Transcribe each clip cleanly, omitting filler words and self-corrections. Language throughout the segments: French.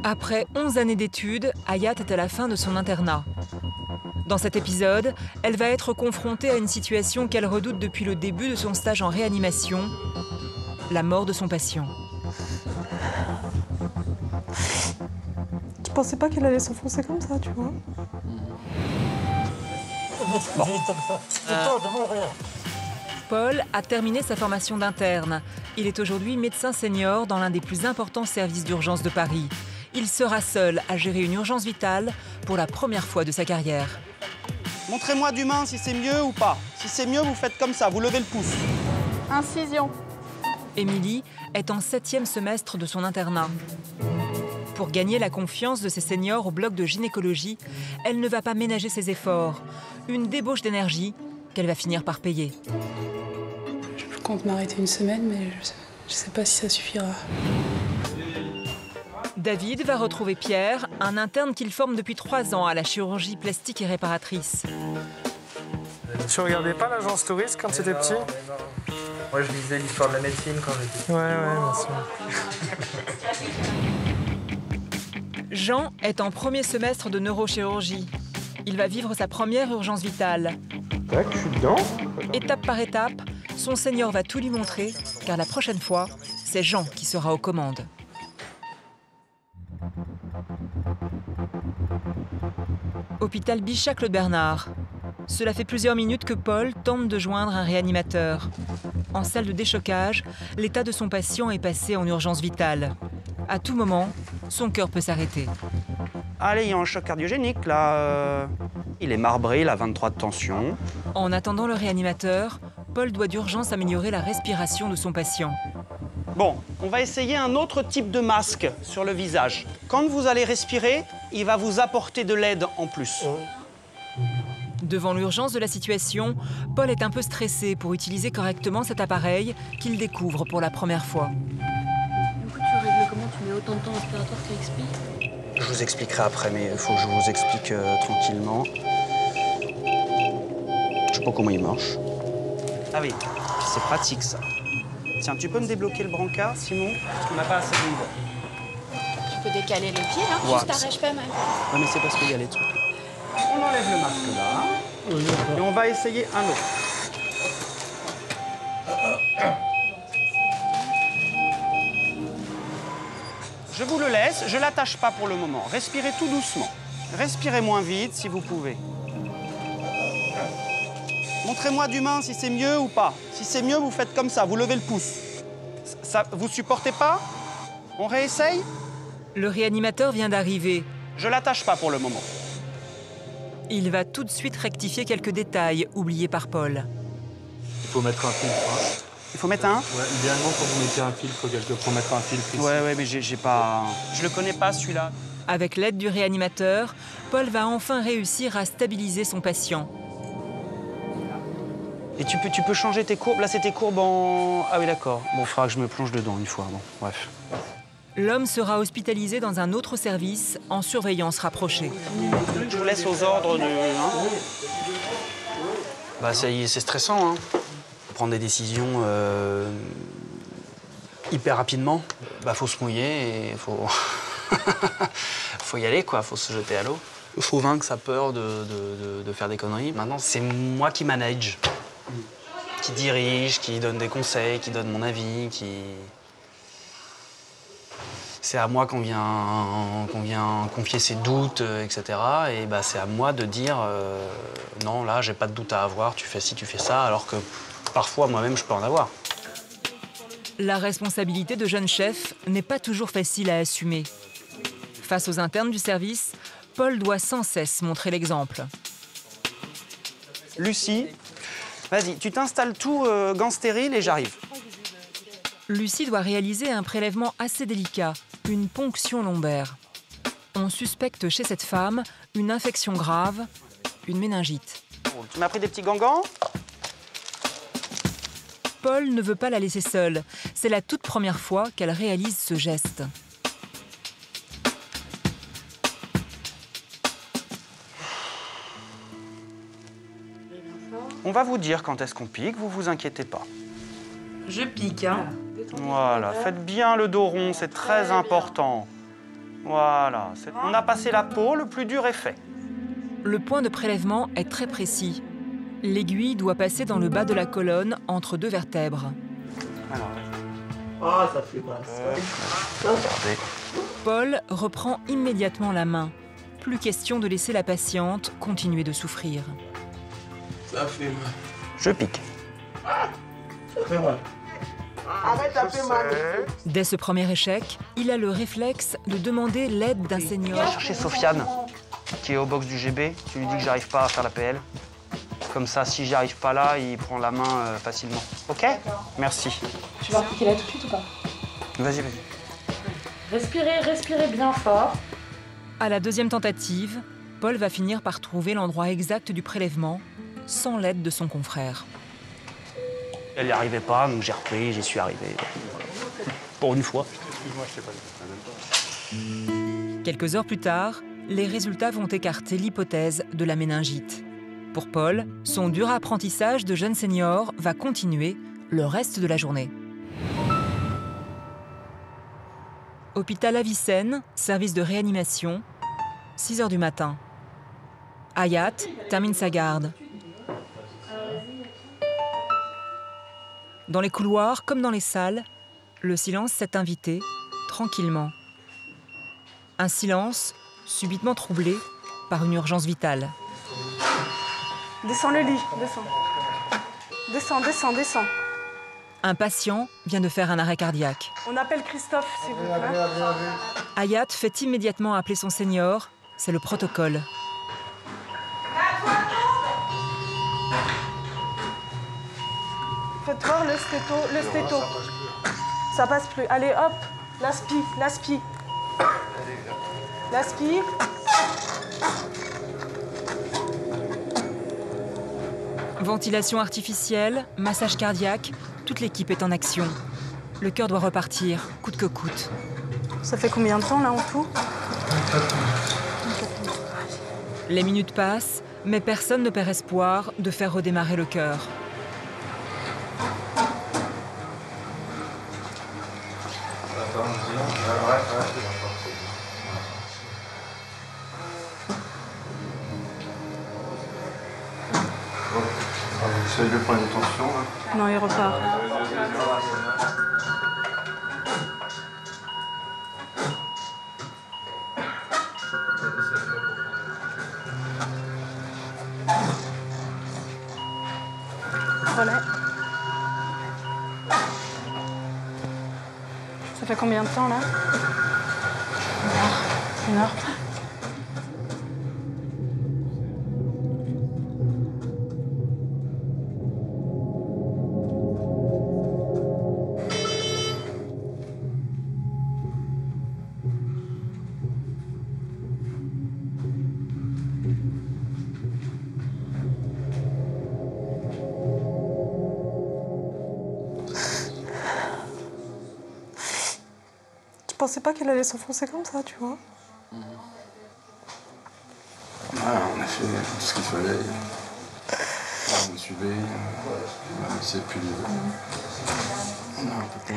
Après 11 années d'études, Hayat est à la fin de son internat. Dans cet épisode, elle va être confrontée à une situation qu'elle redoute depuis le début de son stage en réanimation, la mort de son patient. Je pensais pas qu'elle allait s'enfoncer comme ça, tu vois. Paul a terminé sa formation d'interne. Il est aujourd'hui médecin senior dans l'un des plus importants services d'urgence de Paris. Il sera seul à gérer une urgence vitale pour la première fois de sa carrière. Montrez-moi d'humain si c'est mieux ou pas. Si c'est mieux, vous faites comme ça, vous levez le pouce. Incision. Émilie est en 7e semestre de son internat. Pour gagner la confiance de ses seniors au bloc de gynécologie, elle ne va pas ménager ses efforts. Une débauche d'énergie qu'elle va finir par payer. Je compte m'arrêter une semaine, mais je sais pas si ça suffira. David va retrouver Pierre, un interne qu'il forme depuis 3 ans à la chirurgie plastique et réparatrice. Tu regardais pas l'agence touriste quand tu étais petit? Moi, je lisais l'histoire de la médecine quand j'étais petit. Ouais, bien sûr. Jean est en 1er semestre de neurochirurgie. Il va vivre sa première urgence vitale. Tac, je suis dedans. Étape par étape, son senior va tout lui montrer, car la prochaine fois, c'est Jean qui sera aux commandes. Hôpital Bichat-Claude Bernard. Cela fait plusieurs minutes que Paul tente de joindre un réanimateur. En salle de déchocage, l'état de son patient est passé en urgence vitale. À tout moment, son cœur peut s'arrêter. Allez, il y a un choc cardiogénique, là. Il est marbré, il a 23 de tension. En attendant le réanimateur, Paul doit d'urgence améliorer la respiration de son patient. Bon, on va essayer un autre type de masque sur le visage. Quand vous allez respirer, il va vous apporter de l'aide en plus. Devant l'urgence de la situation, Paul est un peu stressé pour utiliser correctement cet appareil qu'il découvre pour la première fois. Du coup, tu règles comment? Tu mets autant de temps respiratoire que XP? Je vous expliquerai après, mais il faut que je vous explique tranquillement. Je sais pas comment il marche. Ah oui, c'est pratique ça. Tiens, tu peux me débloquer le brancard, Simon? Parce qu'on n'a pas assez de vide. Tu peux décaler les pieds, hein? Ouais. Juste t'arraches pas mal. Non, mais c'est parce qu'il y a les trucs. On enlève le masque là. Et on va essayer un autre. Je vous le laisse, je l'attache pas pour le moment. Respirez tout doucement. Respirez moins vite si vous pouvez. Montrez-moi d'humain si c'est mieux ou pas. Si c'est mieux, vous faites comme ça, vous levez le pouce. Ça, vous supportez pas? On réessaye? Le réanimateur vient d'arriver. Je l'attache pas pour le moment. Il va tout de suite rectifier quelques détails oubliés par Paul. Il faut mettre un filtre. Hein. Il faut mettre un? Ouais, idéalement, quand vous mettez un filtre, faut mettre un filtre ici. Ouais, mais j'ai pas... Je le connais pas, celui-là. Avec l'aide du réanimateur, Paul va enfin réussir à stabiliser son patient. Et tu peux changer tes courbes. Là, c'est tes courbes en... Ah oui, d'accord. Bon, il faudra que je me plonge dedans une fois. Bon, bref. L'homme sera hospitalisé dans un autre service en surveillance rapprochée. Je vous laisse aux ordres de... Hein. Bah, c'est stressant, hein. Faut prendre des décisions hyper rapidement. Bah, faut se mouiller et faut... faut y aller, quoi. Faut se jeter à l'eau. Faut vaincre sa peur de faire des conneries. Maintenant, c'est moi qui manage, qui dirige, qui donne des conseils, qui donne mon avis, qui C'est à moi qu'on vient confier ses doutes, etc. Et bah, c'est à moi de dire non, là, j'ai pas de doute à avoir, tu fais ci, tu fais ça, alors que parfois, moi-même, je peux en avoir. La responsabilité de jeune chef n'est pas toujours facile à assumer. Face aux internes du service, Paul doit sans cesse montrer l'exemple. Lucie, vas-y, tu t'installes tout gants stériles et j'arrive. Lucie doit réaliser un prélèvement assez délicat, une ponction lombaire. On suspecte chez cette femme une infection grave, une méningite. Tu m'as pris des petits gants? Paul ne veut pas la laisser seule. C'est la toute première fois qu'elle réalise ce geste. On va vous dire quand est-ce qu'on pique, vous vous inquiétez pas. Je pique, hein. Voilà, faites bien le dos rond, c'est très important. Voilà, on a passé la peau, le plus dur est fait. Le point de prélèvement est très précis. L'aiguille doit passer dans le bas de la colonne entre deux vertèbres. Ah, ça fait mal. Regardez. Paul reprend immédiatement la main. Plus question de laisser la patiente continuer de souffrir. Ça fait mal. Je pique. Ça fait mal. Arrête, ça fait mal. Dès ce premier échec, il a le réflexe de demander l'aide d'un Va senior. chercher Sofiane, qui est au box du GB. Tu lui dis que j'arrive pas à faire la PL. Comme ça, si j'y arrive pas là, il prend la main facilement. Ok? Merci. Tu vas appliquer là tout de suite ou pas? Vas-y, vas-y. Respirez bien fort. À la deuxième tentative, Paul va finir par trouver l'endroit exact du prélèvement, sans l'aide de son confrère. Elle n'y arrivait pas, donc j'ai repris, j'y suis arrivé. Pour une fois. Excuse-moi, je t'ai pas dit. Quelques heures plus tard, les résultats vont écarter l'hypothèse de la méningite. Pour Paul, son dur apprentissage de jeune senior va continuer le reste de la journée. Hôpital Avicenne, service de réanimation, 6 heures du matin. Hayat termine sa garde. Dans les couloirs comme dans les salles, le silence s'est invité, tranquillement. Un silence subitement troublé par une urgence vitale. Descends le lit, descends. Descends. Un patient vient de faire un arrêt cardiaque. On appelle Christophe, s'il vous plaît. Hayat fait immédiatement appeler son senior. C'est le protocole. Faites voir le stéto. Ça passe plus. Allez, hop, l'aspi. Ventilation artificielle, massage cardiaque, toute l'équipe est en action. Le cœur doit repartir, coûte que coûte. Ça fait combien de temps, là, en tout? Les minutes passent, mais personne ne perd espoir de faire redémarrer le cœur. Vous essayez de prendre une tension, là? Non, il repart. Relais. Ça fait combien de temps, là? Une heure. Je pensais pas qu'elle allait s'enfoncer comme ça, tu vois. Ouais, on a fait ce qu'il fallait. On a suivi, on a laissé plus on a un peu plus.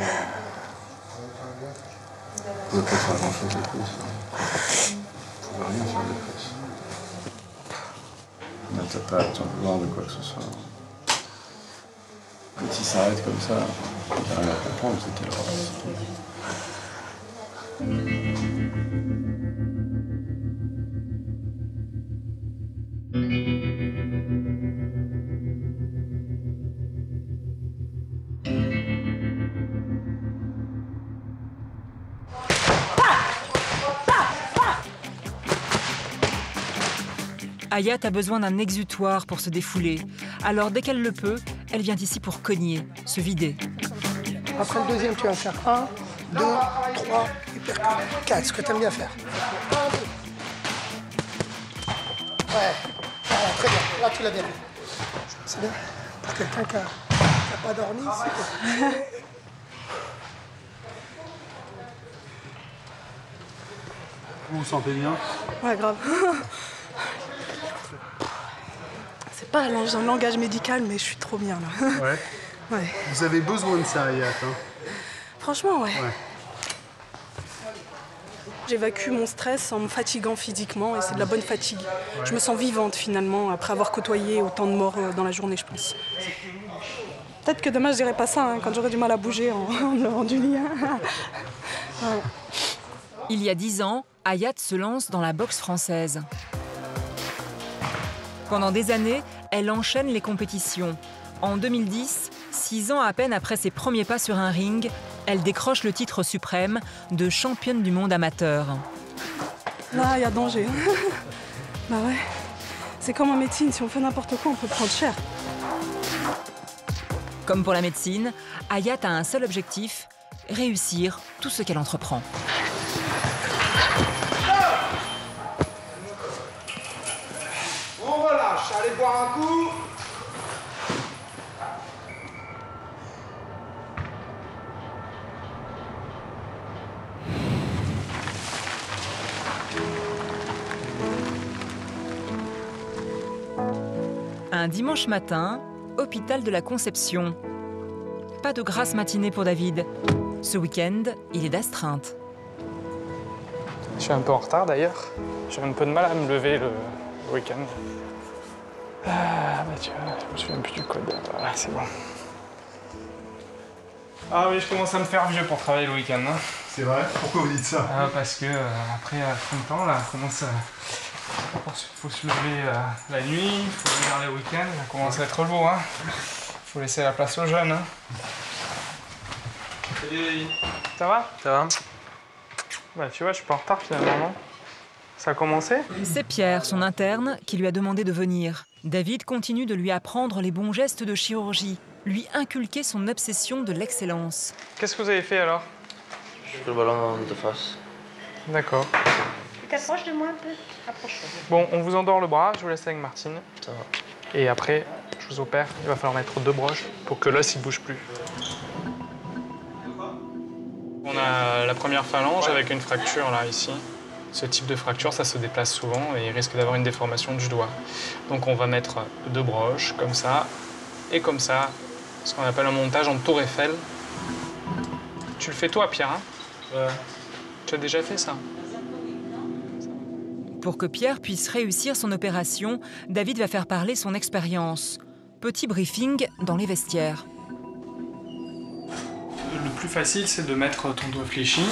On ne pouvait pas faire grand-chose de plus. On ne pouvait rien faire de plus. On n'était pas à temps de voir de quoi que ce soit. Quand il s'arrête comme ça, il n'y a rien à comprendre, c'est quelle horreur. Hayat a besoin d'un exutoire pour se défouler. Alors dès qu'elle le peut, elle vient ici pour cogner, se vider. Après le deuxième, tu vas faire 1, 2, 3, hypercule. 4, ce que tu aimes bien faire. Ouais, très bien. Là, tu l'as bien fait. C'est bien. Pour quelqu'un qui n'a pas dormi, c'est cool. Vous vous sentez bien? Ouais, grave. C'est pas un langage médical, mais je suis trop bien là. Ouais. Ouais. Vous avez besoin de ça, Hayat, hein? Franchement, ouais. Ouais. J'évacue mon stress en me fatiguant physiquement et c'est de la bonne fatigue. Ouais. Je me sens vivante finalement après avoir côtoyé autant de morts dans la journée, je pense. Peut-être que demain je dirais pas ça, hein, quand j'aurai du mal à bouger en me levant du lit. Ouais. Il y a 10 ans, Hayat se lance dans la boxe française. Pendant des années, elle enchaîne les compétitions. En 2010, 6 ans à peine après ses premiers pas sur un ring, elle décroche le titre suprême de championne du monde amateur. Là, il y a danger. Bah ouais. C'est comme en médecine, si on fait n'importe quoi, on peut prendre cher. Comme pour la médecine, Hayat a un seul objectif, réussir tout ce qu'elle entreprend. On relâche, allez boire un coup. Un dimanche matin, hôpital de la Conception. Pas de grasse matinée pour David. Ce week-end, il est d'astreinte. Je suis un peu en retard d'ailleurs. J'ai un peu de mal à me lever le week-end. Ah bah tu vois, je me souviens plus du code. Voilà, c'est bon. Ah oui, je commence à me faire vieux pour travailler le week-end. Hein. C'est vrai? Pourquoi vous dites ça? Parce que après 30 ans, là, commence à... faut se lever la nuit, il faut venir les week-ends, ça commence à être lourd. Hein. Faut laisser la place aux jeunes. Hein. Salut. Ça va? Ça va? Bah tu vois, je suis pas en retard finalement, non? Ça a commencé? C'est Pierre, son interne, qui lui a demandé de venir. David continue de lui apprendre les bons gestes de chirurgie, lui inculquer son obsession de l'excellence. Qu'est-ce que vous avez fait alors? Je fais le ballon de face. D'accord. T'approches de moi un peu? Approche-toi. Bon, on vous endort le bras, je vous laisse avec Martine. Ça va. Et après, je vous opère, il va falloir mettre 2 broches pour que l'os il bouge plus. On a la première phalange avec une fracture là, ici. Ce type de fracture, ça se déplace souvent et il risque d'avoir une déformation du doigt. Donc on va mettre 2 broches, comme ça, et comme ça, ce qu'on appelle un montage en tour Eiffel. Tu le fais toi, Pierre, hein? Ouais. Tu as déjà fait ça? Pour que Pierre puisse réussir son opération, David va faire parler son expérience. Petit briefing dans les vestiaires. Le plus facile, c'est de mettre ton doigt fléchi.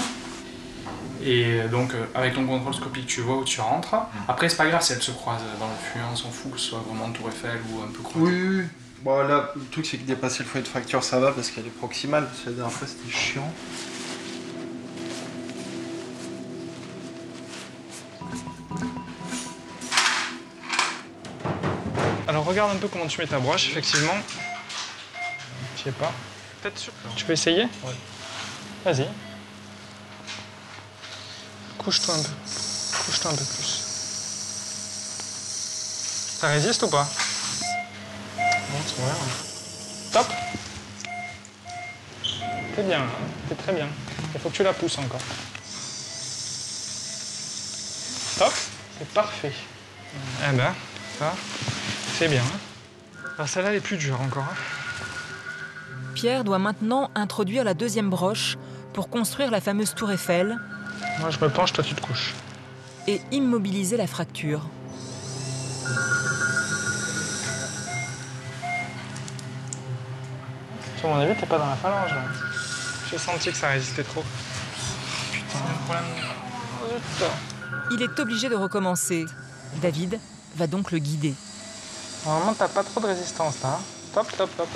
Et donc, avec ton contrôle scopique, tu vois où tu rentres. Après, c'est pas grave si elle se croise dans le fluide, on s'en fout, que ce soit vraiment tour Eiffel ou un peu croisé. Oui. Bon, là, le truc, c'est que dépasser le foyer de fracture, ça va parce qu'elle est proximale. Parce que la dernière fois, c'était chiant. Alors, regarde un peu comment tu mets ta broche, effectivement. Je sais pas. Peut-être sûr. Tu peux essayer? Ouais. Vas-y. Couche-toi un peu. Couche-toi un peu plus. Ça résiste ou pas? Bon, c'est vrai. Top. T'es bien, t'es très bien. Il faut que tu la pousses encore. Top. C'est parfait. Eh ben, ça, c'est bien. Alors celle-là, elle est plus dure encore. Pierre doit maintenant introduire la 2e broche pour construire la fameuse tour Eiffel. Moi, je me penche, toi, tu te couches. Et immobiliser la fracture. Sur mon avis, t'es pas dans la phalange, là. J'ai senti que ça résistait trop. Putain, il y a un problème. Il est obligé de recommencer. David va donc le guider. Normalement, t'as pas trop de résistance, là. Top, top, top.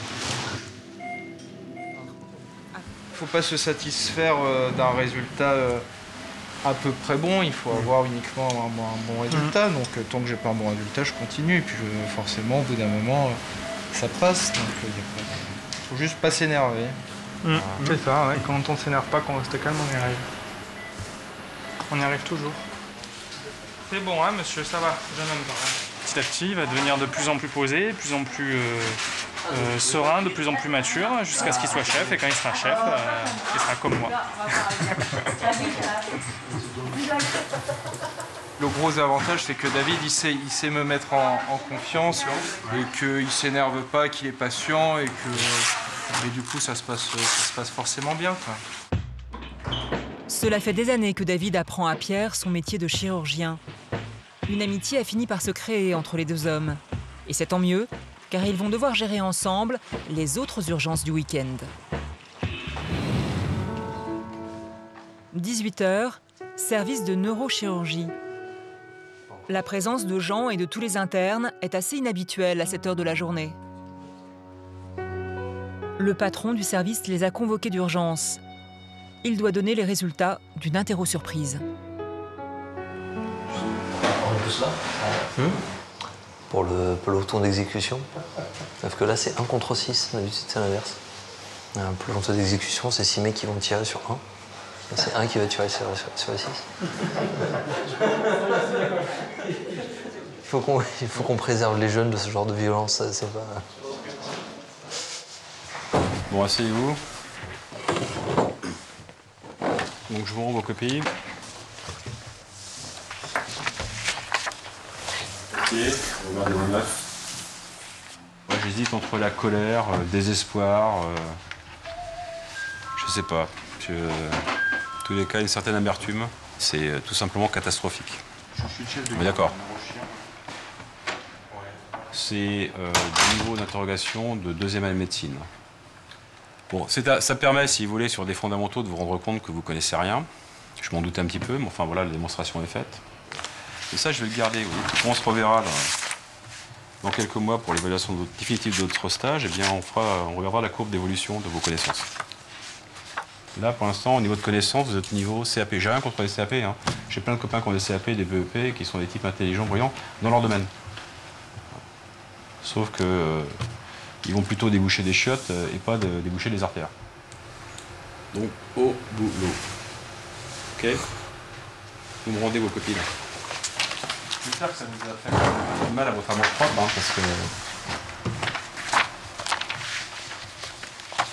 Faut pas se satisfaire d'un résultat à peu près bon, il faut avoir uniquement un bon résultat. Donc tant que j'ai pas un bon résultat, je continue. Et puis forcément, au bout d'un moment, ça passe. Donc il faut juste pas s'énerver. Voilà. C'est ça, ouais. Quand on s'énerve pas, quand on reste calme, on y arrive. On y arrive toujours. C'est bon, hein, monsieur, ça va, jeune homme. Petit à petit, il va devenir de plus en plus posé, de plus en plus serein, de plus en plus mature, jusqu'à ce qu'il soit chef. Et quand il sera chef, il sera comme moi. Le gros avantage, c'est que David, il sait me mettre en confiance et qu'il s'énerve pas, qu'il est patient et que du coup, ça se passe forcément bien, quoi. Cela fait des années que David apprend à Pierre son métier de chirurgien. Une amitié a fini par se créer entre les deux hommes. Et c'est tant mieux, car ils vont devoir gérer ensemble les autres urgences du week-end. 18 h, service de neurochirurgie. La présence de Jean et de tous les internes est assez inhabituelle à cette heure de la journée. Le patron du service les a convoqués d'urgence. Il doit donner les résultats d'une interro-surprise. Pour le peloton d'exécution. Sauf que là, c'est 1 contre 6. D'habitude, c'est l'inverse. Un peloton d'exécution, c'est 6 mecs qui vont tirer sur 1. Là, c'est 1 qui va tirer sur les 6. Il faut qu'on préserve les jeunes de ce genre de violence. C'est pas... Bon, asseyez-vous. Donc, je vous rends vos copies. Regardez vos notes. Moi, j'hésite entre la colère, le désespoir, je sais pas. En tous les cas, une certaine amertume, c'est tout simplement catastrophique. On est d'accord. C'est du niveau d'interrogation de 2e année de médecine. Bon, ça permet, si vous voulez, sur des fondamentaux, de vous rendre compte que vous connaissez rien. Je m'en doutais un petit peu, mais enfin voilà, la démonstration est faite. Et ça, je vais le garder. Oui. Quand on se reverra dans quelques mois pour l'évaluation définitive de votre stage, eh bien, on regardera la courbe d'évolution de vos connaissances. Là, pour l'instant, au niveau de connaissances, vous êtes au niveau CAP. J'ai rien contre les CAP. Hein. J'ai plein de copains qui ont des CAP, des BEP, qui sont des types intelligents, brillants, dans leur domaine. Sauf que ils vont plutôt déboucher des chiottes et pas déboucher des artères. Donc, au boulot. Ok? Vous me rendez vos copies là. J'espère que ça vous a fait mal à votre amour-propre, hein, parce que...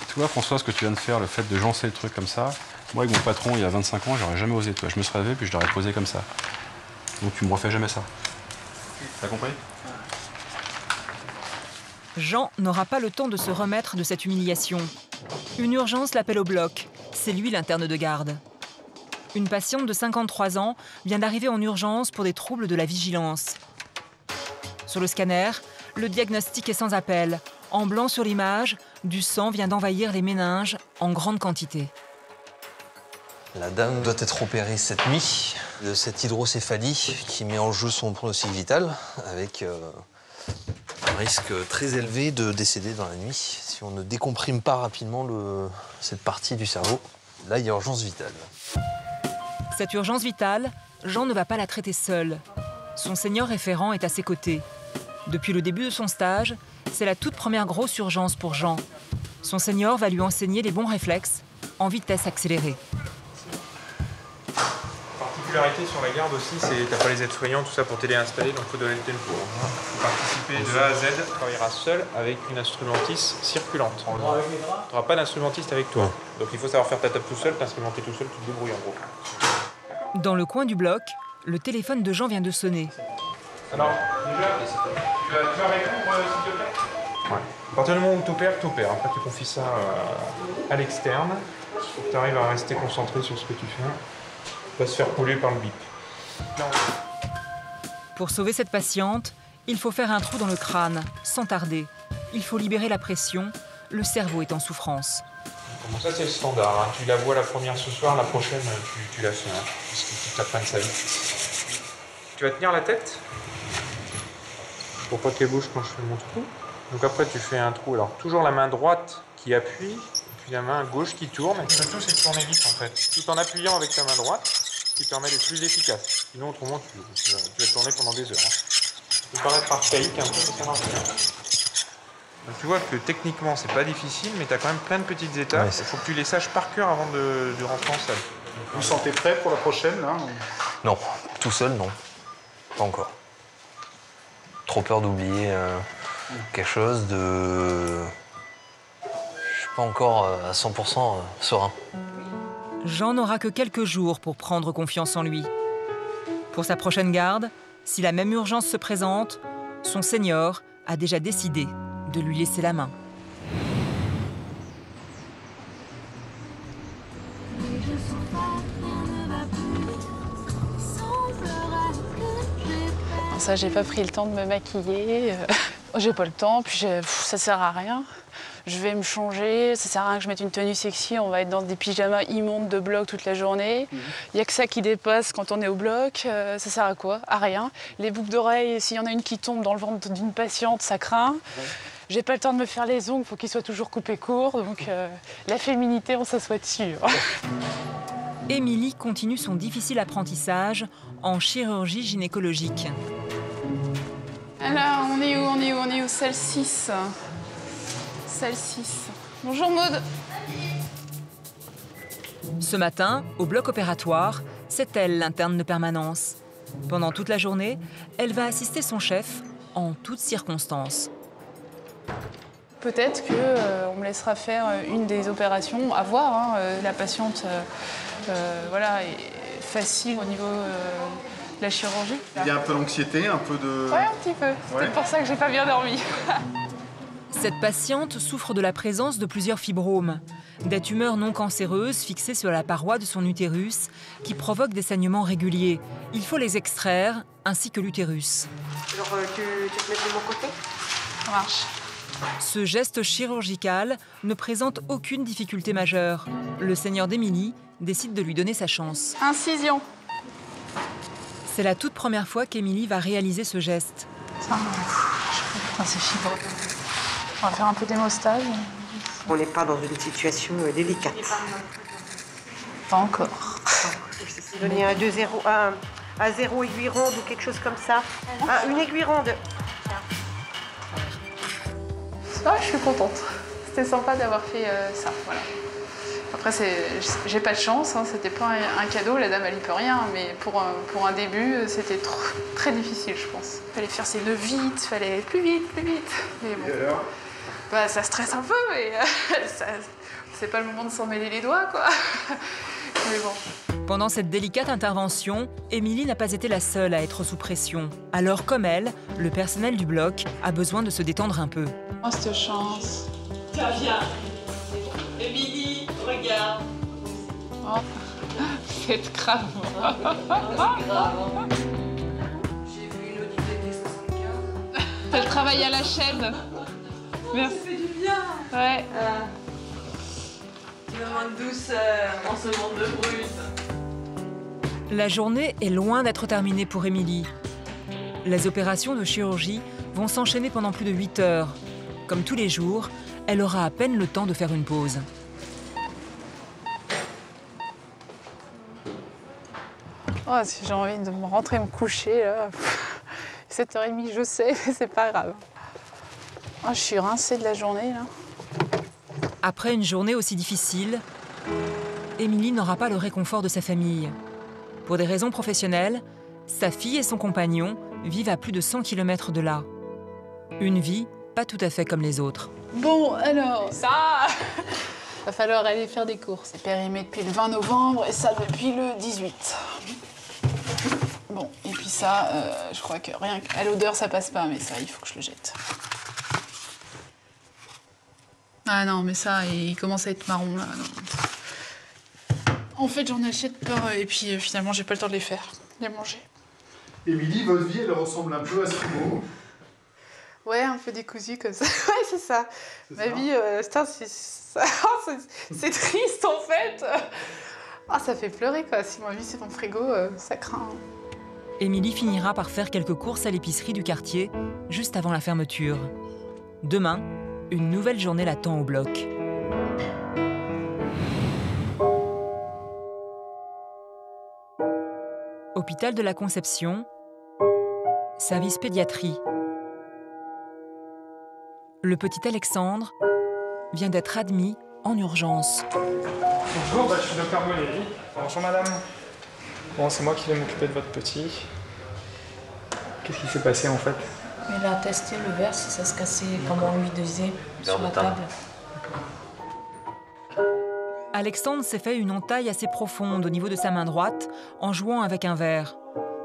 Tu vois, François, ce que tu viens de faire, le fait de jancer le truc comme ça, moi, avec mon patron, il y a 25 ans, j'aurais jamais osé. Toi. Je me serais levé, puis je l'aurais posé comme ça. Donc tu me refais jamais ça. T'as compris? Jean n'aura pas le temps de se remettre de cette humiliation. Une urgence l'appelle au bloc. C'est lui l'interne de garde. Une patiente de 53 ans vient d'arriver en urgence pour des troubles de la vigilance. Sur le scanner, le diagnostic est sans appel. En blanc sur l'image, du sang vient d'envahir les méninges en grande quantité. La dame doit être opérée cette nuit de cette hydrocéphalie qui met en jeu son pronostic vital avec un risque très élevé de décéder dans la nuit si on ne décomprime pas rapidement cette partie du cerveau. Là, il y a urgence vitale. Cette urgence vitale, Jean ne va pas la traiter seul. Son senior référent est à ses côtés. Depuis le début de son stage, c'est la toute première grosse urgence pour Jean. Son senior va lui enseigner les bons réflexes en vitesse accélérée. Particularité sur la garde aussi, c'est t'as pas les aides-soignants, tout ça pour t'aider à installer, donc il faut donner le tempo. Pour participer de A à Z, tu travailleras seul avec une instrumentiste circulante. Tu n'auras pas d'instrumentiste avec toi. Donc il faut savoir faire ta table tout seul, t'instrumenter tout seul, tu te débrouilles en gros. Dans le coin du bloc, le téléphone de Jean vient de sonner. Alors, déjà, tu vas répondre s'il te plaît? Ouais. À partir du moment où t'opères. Après tu confies ça à l'externe, pour que tu arrives à rester concentré sur ce que tu fais. Va se faire polluer par le bip. Non. Pour sauver cette patiente, il faut faire un trou dans le crâne, sans tarder. Il faut libérer la pression, le cerveau est en souffrance. Bon, ça c'est le standard, hein. Tu la vois la première ce soir, la prochaine tu la fais, hein, parce que tu t'apprennes ça vite. Tu vas tenir la tête pour pas qu'elle bouge quand je fais mon trou. Donc après tu fais un trou, alors toujours la main droite qui appuie, et puis la main gauche qui tourne. Et surtout c'est de tourner vite en fait, tout en appuyant avec ta main droite. Ce qui permet d'être plus efficace. Sinon, autrement, tu vas tourner pendant des heures. Ça peut paraître archaïque un peu, mais ça marche bien. Donc, tu vois que techniquement, c'est pas difficile, mais tu as quand même plein de petites étapes. Il faut que tu les saches par cœur avant de rentrer en salle. Vous vous sentez prêt pour la prochaine, là? Non, tout seul, non. Pas encore. Trop peur d'oublier quelque chose de... Je suis pas encore à 100% serein. Jean n'aura que quelques jours pour prendre confiance en lui. Pour sa prochaine garde, si la même urgence se présente, son senior a déjà décidé de lui laisser la main. Ça, j'ai pas pris le temps de me maquiller. J'ai pas le temps, puis ça sert à rien. Je vais me changer, ça sert à rien que je mette une tenue sexy, on va être dans des pyjamas immondes de bloc toute la journée. Il n'y a que ça qui dépasse quand on est au bloc, ça sert à quoi? À rien. Les boucles d'oreilles, s'il y en a une qui tombe dans le ventre d'une patiente, ça craint. J'ai pas le temps de me faire les ongles, il faut qu'ils soient toujours coupés courts, donc la féminité, on s'assoit dessus. Émilie continue son difficile apprentissage en chirurgie gynécologique. Alors, on est où? Salle 6. Salle 6. Bonjour Maud. Ce matin, au bloc opératoire, c'est elle l'interne de permanence. Pendant toute la journée, elle va assister son chef en toutes circonstances. Peut-être qu'on me laissera faire une des opérations, à voir. Hein, la patiente voilà, est facile au niveau de la chirurgie. Il y a un peu d'anxiété, un peu de... Ouais, un petit peu. C'est peut-être pour ça que j'ai pas bien dormi. Cette patiente souffre de la présence de plusieurs fibromes, des tumeurs non cancéreuses fixées sur la paroi de son utérus qui provoquent des saignements réguliers. Il faut les extraire, ainsi que l'utérus. Alors, tu te mets de mon côté? Ça marche. Ce geste chirurgical ne présente aucune difficulté majeure. Le seigneur d'Émilie décide de lui donner sa chance. Incision. C'est la toute première fois qu'Émilie va réaliser ce geste. Ça, c'est fibreux. On va faire un peu d'hémostase. On n'est pas dans une situation délicate. Pas encore. Donner un 0 aiguille ronde ou quelque chose comme ça. Une aiguille ronde. Ah, je suis contente. C'était sympa d'avoir fait ça. Voilà. Après, j'ai pas de chance. Hein, c'était pas un cadeau. La dame, elle y peut rien. Mais pour un début, c'était très difficile, je pense. Fallait faire ses nœuds vite. Fallait plus vite. Mais bon. Bah, ça stresse un peu, mais c'est pas le moment de s'en mêler les doigts, quoi. Mais bon. Pendant cette délicate intervention, Émilie n'a pas été la seule à être sous pression. Alors, comme elle, le personnel du bloc a besoin de se détendre un peu. Oh, cette chance. Tiens, viens. Émilie, regarde. Oh, c'est grave. J'ai vu une autre des 75. Elle travaille à la chaîne. Merci. Ça fait du bien. Ouais. Tu veux moins de douceur dans ce monde de brut. La journée est loin d'être terminée pour Émilie. Les opérations de chirurgie vont s'enchaîner pendant plus de 8 heures. Comme tous les jours, elle aura à peine le temps de faire une pause. Oh, si j'ai envie de me rentrer me coucher, là. 7h30, je sais, mais c'est pas grave. Oh, je suis rincée de la journée, là. Après une journée aussi difficile, Émilie n'aura pas le réconfort de sa famille. Pour des raisons professionnelles, sa fille et son compagnon vivent à plus de 100 km de là. Une vie pas tout à fait comme les autres. Bon, alors, ça va falloir aller faire des courses. C'est périmé depuis le 20 novembre et ça depuis le 18. Bon, et puis ça, je crois que rien qu'à l'odeur, ça passe pas, mais ça, il faut que je le jette. Ah non, mais ça, il commence à être marron, là. Non. En fait, j'en achète peur, et puis finalement, j'ai pas le temps de les faire, les manger. Émilie, votre vie, elle ressemble un peu à ce mot. Ouais, un peu décousu comme ça. Ouais, c'est ça. Ma vie, c'est triste, en fait. Ah, ça fait pleurer, quoi. Si ma vie, c'est mon frigo, ça craint. Émilie finira par faire quelques courses à l'épicerie du quartier, juste avant la fermeture. Demain, une nouvelle journée l'attend au bloc. Hôpital de la Conception, service pédiatrie. Le petit Alexandre vient d'être admis en urgence. Bonjour, je suis Dr Bonelli. Bonjour madame. Bon, c'est moi qui vais m'occuper de votre petit. Qu'est-ce qui s'est passé en fait? Il a testé le verre si ça se cassait comme on lui disait sur la table. Alexandre s'est fait une entaille assez profonde au niveau de sa main droite en jouant avec un verre.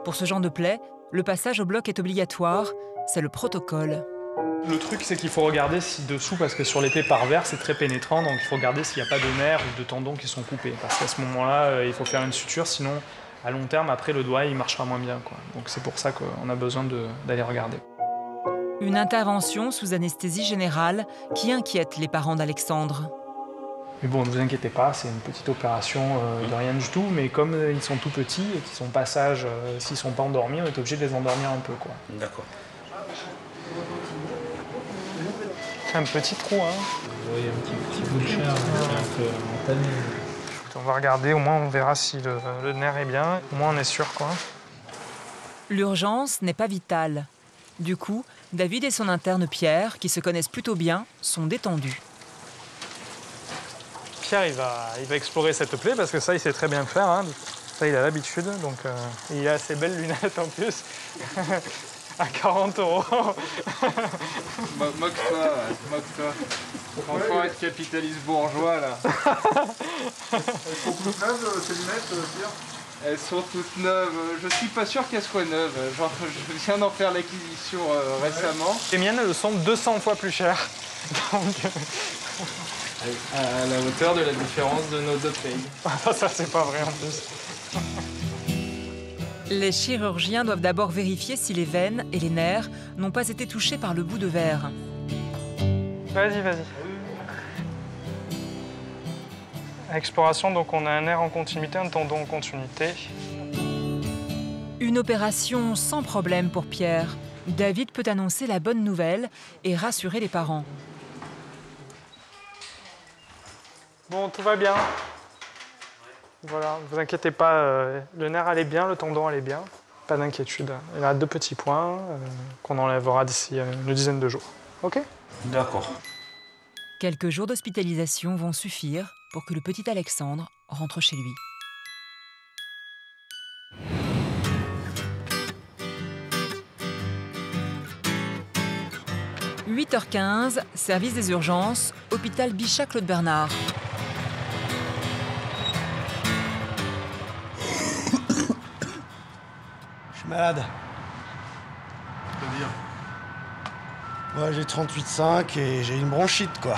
Pour ce genre de plaie, le passage au bloc est obligatoire, c'est le protocole. Le truc, c'est qu'il faut regarder si dessous, parce que sur l'épée par verre, c'est très pénétrant, donc il faut regarder s'il n'y a pas de nerfs ou de tendons qui sont coupés. Parce qu'à ce moment-là, il faut faire une suture, sinon, à long terme, après, le doigt, il marchera moins bien, quoi. Donc c'est pour ça qu'on a besoin d'aller regarder. Une intervention sous anesthésie générale qui inquiète les parents d'Alexandre. Mais bon, ne vous inquiétez pas, c'est une petite opération de rien du tout, mais comme ils sont tout petits et qu'ils sont pas sages, s'ils sont pas endormis, on est obligé de les endormir un peu, quoi. D'accord. Un petit trou, hein. Oui, un petit bout de chair, un peu entamé. On va regarder, au moins on verra si le nerf est bien, au moins on est sûr, quoi. L'urgence n'est pas vitale. Du coup, David et son interne Pierre, qui se connaissent plutôt bien, sont détendus. Pierre, il va explorer cette plaie parce que ça, il sait très bien le faire. Hein. Ça, il a l'habitude. Donc, il a ses belles lunettes en plus. À 40 €. Moque-toi, moque-toi. Faut être capitaliste bourgeois, là. Elles sont toutes neuves, ces lunettes, Pierre? Elles sont toutes neuves. Je suis pas sûr qu'elles soient neuves. Genre, je viens d'en faire l'acquisition récemment. Les miennes, elles sont 200 fois plus chères. Donc... à la hauteur de la différence de nos deux pays. Ça, c'est pas vrai en plus. Les chirurgiens doivent d'abord vérifier si les veines et les nerfs n'ont pas été touchés par le bout de verre. Vas-y, vas-y. Exploration, donc on a un nerf en continuité, un tendon en continuité. Une opération sans problème pour Pierre. David peut annoncer la bonne nouvelle et rassurer les parents. Bon, tout va bien. Voilà, ne vous inquiétez pas, le nerf allait bien, le tendon allait bien. Pas d'inquiétude. Il y a 2 petits points qu'on enlèvera d'ici une dizaine de jours. OK? D'accord. Quelques jours d'hospitalisation vont suffire pour que le petit Alexandre rentre chez lui. « 8h15, service des urgences, hôpital Bichat-Claude Bernard. Je suis malade. C'est-à-dire? Moi, j'ai 38,5 et j'ai une bronchite, quoi.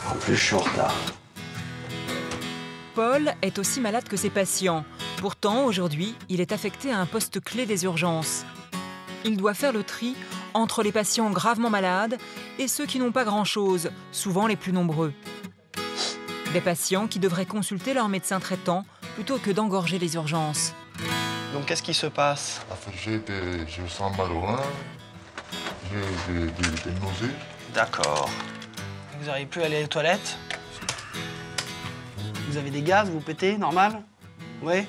En plus, je suis en retard. Paul est aussi malade que ses patients. Pourtant, aujourd'hui, il est affecté à un poste clé des urgences. Il doit faire le tri entre les patients gravement malades et ceux qui n'ont pas grand-chose, souvent les plus nombreux. Des patients qui devraient consulter leur médecin traitant plutôt que d'engorger les urgences. Donc qu'est-ce qui se passe? Je me sens mal au rein, j'ai des nausées. D'accord. Vous n'arrivez plus à aller aux toilettes? Vous avez des gaz, vous pétez, normal? Oui.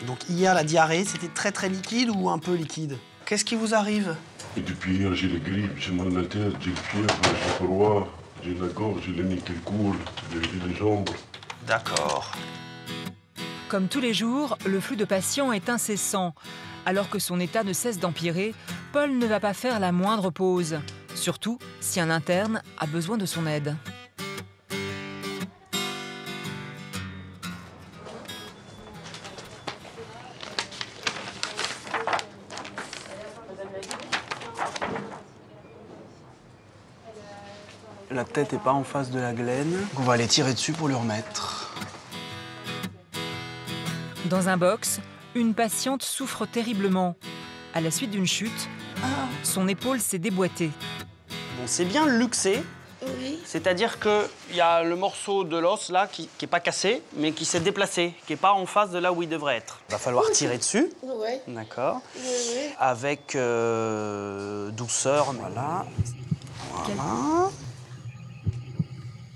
Donc hier, la diarrhée, c'était très liquide ou un peu liquide? Qu'est-ce qui vous arrive? Et depuis hier, j'ai la grippe, j'ai mal à la tête, j'ai le fièvre, j'ai le froid, j'ai la gorge, j'ai le nez qui coule, j'ai les jambes. D'accord. Comme tous les jours, le flux de patients est incessant. Alors que son état ne cesse d'empirer, Paul ne va pas faire la moindre pause. Surtout si un interne a besoin de son aide. La tête n'est pas en face de la glène. On va aller tirer dessus pour lui remettre. Dans un box, une patiente souffre terriblement. À la suite d'une chute, son épaule s'est déboîtée. Bon, c'est bien luxé. Oui. C'est-à-dire qu'il y a le morceau de l'os là qui n'est pas cassé, mais qui s'est déplacé, qui n'est pas en face de là où il devrait être. Il va falloir tirer dessus. Oui. D'accord. Oui, oui. Avec douceur, voilà. Voilà.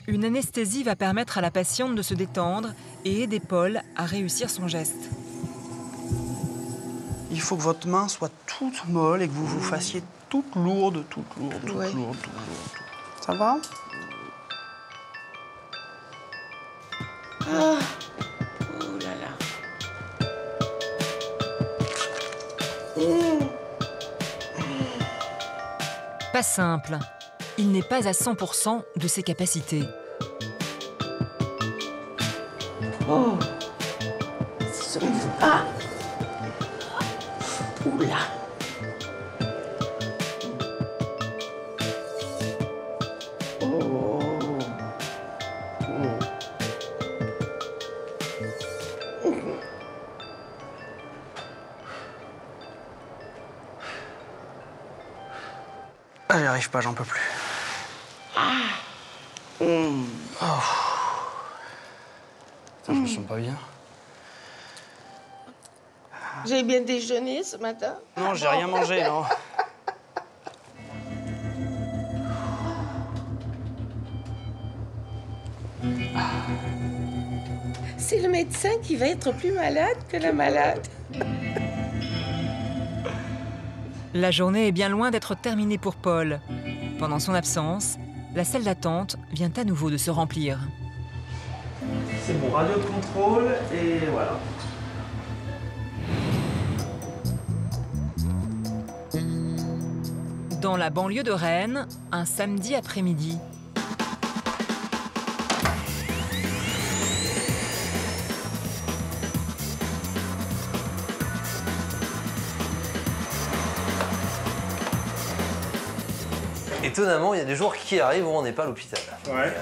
Une anesthésie va permettre à la patiente de se détendre et aider Paul à réussir son geste. Il faut que votre main soit toute molle et que vous vous fassiez toute lourde. Ça va? Ah. Oh là là. Pas simple. Il n'est pas à 100% de ses capacités. Oh. Ah. Oula. Ah, j'y arrive pas, j'en peux plus. Oh. Putain, je me sens pas bien. J'ai bien déjeuné ce matin? Non, j'ai rien mangé, non. C'est le médecin qui va être plus malade que la malade. La journée est bien loin d'être terminée pour Paul. Pendant son absence, la salle d'attente vient à nouveau de se remplir. C'est bon, radio de contrôle, et voilà. Dans la banlieue de Rennes, un samedi après-midi. Étonnamment, il y a des jours qui arrivent où on n'est pas à l'hôpital. Ouais.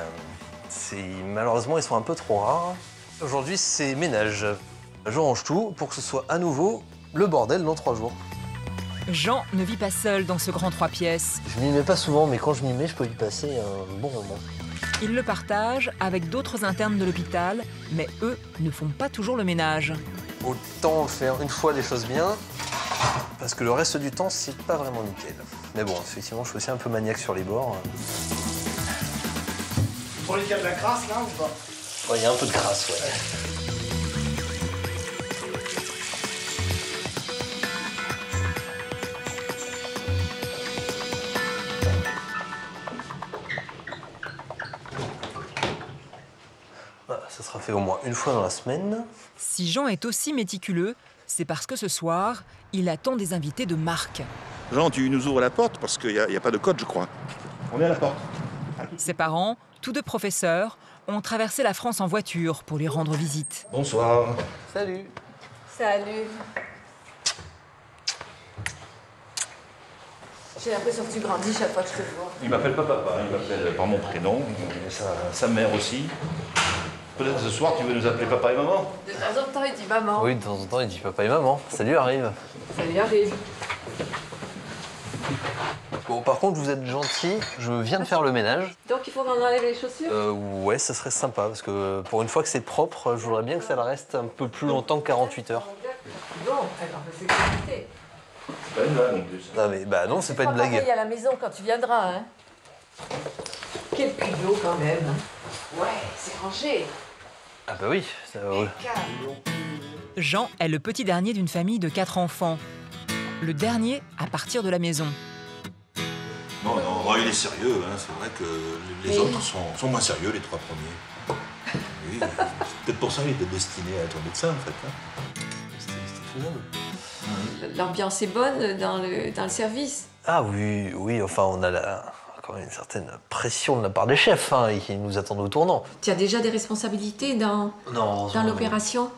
Malheureusement, ils sont un peu trop rares. Aujourd'hui, c'est ménage. Je range tout pour que ce soit à nouveau le bordel dans 3 jours. Jean ne vit pas seul dans ce grand 3 pièces. Je m'y mets pas souvent, mais quand je m'y mets, je peux y passer un bon moment. Il le partage avec d'autres internes de l'hôpital, mais eux ne font pas toujours le ménage. Autant faire une fois les choses bien, parce que le reste du temps, c'est pas vraiment nickel. Mais bon, effectivement, je suis aussi un peu maniaque sur les bords. Pour les cas de la crasse, là, ou pas? Ouais, il y a un peu de crasse, ouais. Voilà, ça sera fait au moins une fois dans la semaine. Si Jean est aussi méticuleux, c'est parce que ce soir, il attend des invités de marque. Jean, tu nous ouvres la porte parce qu'il n'y a pas de code, je crois. On est à la porte. Ses parents, tous deux professeurs, ont traversé la France en voiture pour lui rendre visite. Bonsoir. Salut. Salut. J'ai l'impression que tu grandis chaque fois que je te vois. Il m'appelle pas papa, il m'appelle par mon prénom, et sa mère aussi. Peut-être ce soir, tu veux nous appeler papa et maman? De temps en temps, il dit maman. Oui, de temps en temps, il dit papa et maman. Ça lui arrive. Ça lui arrive. Bon, par contre, vous êtes gentil, je viens de faire le ménage. Donc il faut qu'on enlève les chaussures? Ouais, ça serait sympa, parce que pour une fois que c'est propre, je voudrais bien que ça reste un peu plus longtemps que 48 heures. Bon, alors c'est sécurité. C'est pas une blague en plus. Non, mais bah non, c'est pas une blague. Pareil à la maison quand tu viendras, hein. Quel culot quand même. Ouais, c'est rangé. Ah bah oui, ça va. Jean est le petit dernier d'une famille de 4 enfants. Le dernier à partir de la maison. Non, il est sérieux, hein. C'est vrai que les autres sont moins sérieux, les 3 premiers. Oui, c'est peut-être pour ça qu'il était destiné à être médecin, en fait. Hein. C'était faisable. L'ambiance est bonne dans le service. Ah oui, oui, enfin, on a quand même une certaine pression de la part des chefs, hein, qui nous attendent au tournant. Tu as déjà des responsabilités dans l'opération?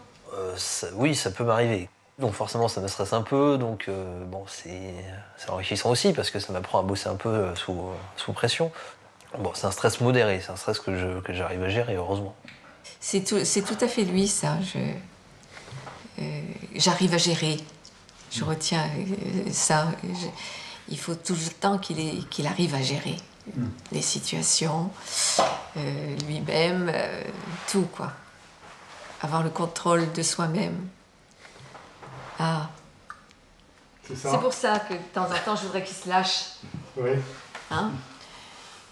Oui, ça peut m'arriver. Donc forcément, ça me stresse un peu, donc bon, c'est enrichissant aussi, parce que ça m'apprend à bosser un peu sous pression. Bon, c'est un stress modéré, c'est un stress que j'arrive à gérer, heureusement. C'est tout à fait lui, ça. J'arrive à gérer. Je retiens ça. Il faut tout le temps qu'il arrive à gérer les situations, lui-même, tout, quoi. Avoir le contrôle de soi-même. Ah. C'est pour ça que de temps en temps, je voudrais qu'il se lâche. Oui. Hein?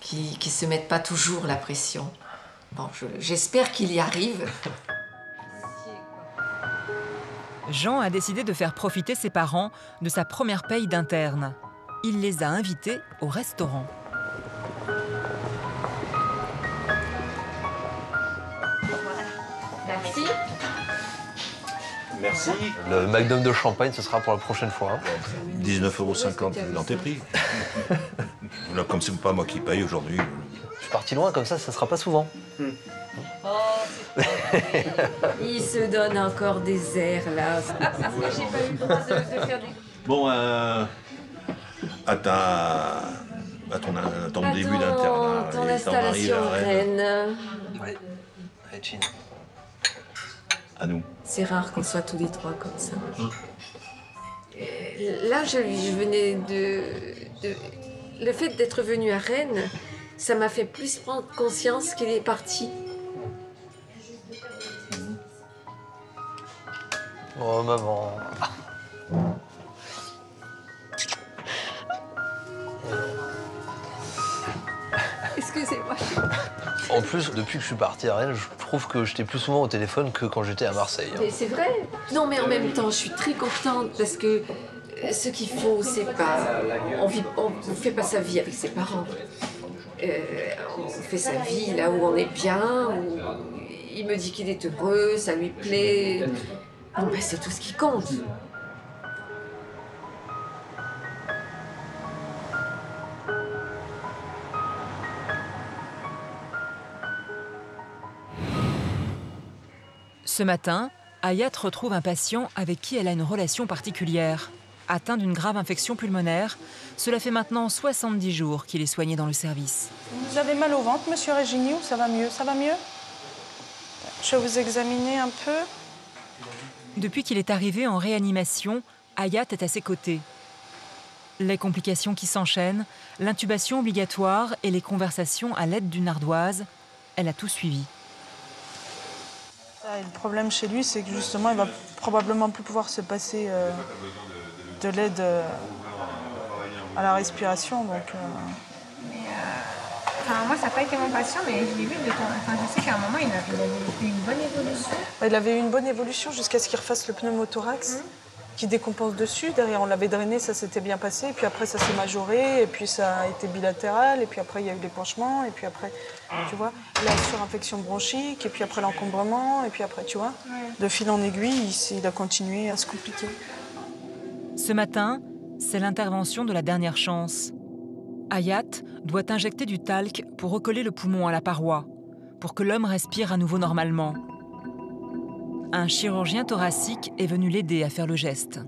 Qu'il ne se mette pas toujours la pression. Bon, j'espère qu'il y arrive. Jean a décidé de faire profiter ses parents de sa première paye d'interne. Il les a invités au restaurant. Merci. Merci. Le Magnum de champagne, ce sera pour la prochaine fois. 19,50 € dans tes prix. Là, comme c'est pas moi qui paye aujourd'hui. Je suis parti loin, comme ça sera pas souvent. Il se donne encore des airs, là. J'ai pas eu le droit de faire des... Bon, ton début d'internat. Ton installation à Rennes. Ouais. Regine. À nous. C'est rare qu'on soit tous les trois comme ça. Là, je venais de... Le fait d'être venu à Rennes, ça m'a fait plus prendre conscience qu'il est parti. Oh, maman. Excusez-moi. En plus, depuis que je suis parti à Rennes, je trouve que j'étais plus souvent au téléphone que quand j'étais à Marseille. Mais c'est vrai. Non, mais en même temps, je suis très contente parce que ce qu'il faut, c'est pas... On fait pas sa vie avec ses parents. On fait sa vie là où on est bien, où il me dit qu'il est heureux, ça lui plaît. Bon, ben, c'est tout ce qui compte. Ce matin, Hayat retrouve un patient avec qui elle a une relation particulière. Atteint d'une grave infection pulmonaire, cela fait maintenant 70 jours qu'il est soigné dans le service. Vous avez mal au ventre, monsieur Regini, ou ça va mieux? Ça va mieux? Je vais vous examiner un peu. Depuis qu'il est arrivé en réanimation, Hayat est à ses côtés. Les complications qui s'enchaînent, l'intubation obligatoire et les conversations à l'aide d'une ardoise, elle a tout suivi. Le problème chez lui, c'est que justement, il va probablement plus pouvoir se passer de l'aide à la respiration. Donc, Enfin, moi, ça n'a pas été mon patient, mais je l'ai vu de temps. Enfin, je sais qu'à un moment, il avait eu une bonne évolution. Il avait eu une bonne évolution jusqu'à ce qu'il refasse le pneumothorax, qui décompense dessus. Derrière, on l'avait drainé, ça s'était bien passé. Et puis après, ça s'est majoré. Et puis, ça a été bilatéral. Et puis après, il y a eu l'épanchement. Et puis après, tu vois, la surinfection bronchique. Et puis après, l'encombrement. Et puis après, tu vois, de fil en aiguille, il a continué à se compliquer. Ce matin, c'est l'intervention de la dernière chance. Hayat doit injecter du talc pour recoller le poumon à la paroi, pour que l'homme respire à nouveau normalement. Un chirurgien thoracique est venu l'aider à faire le geste.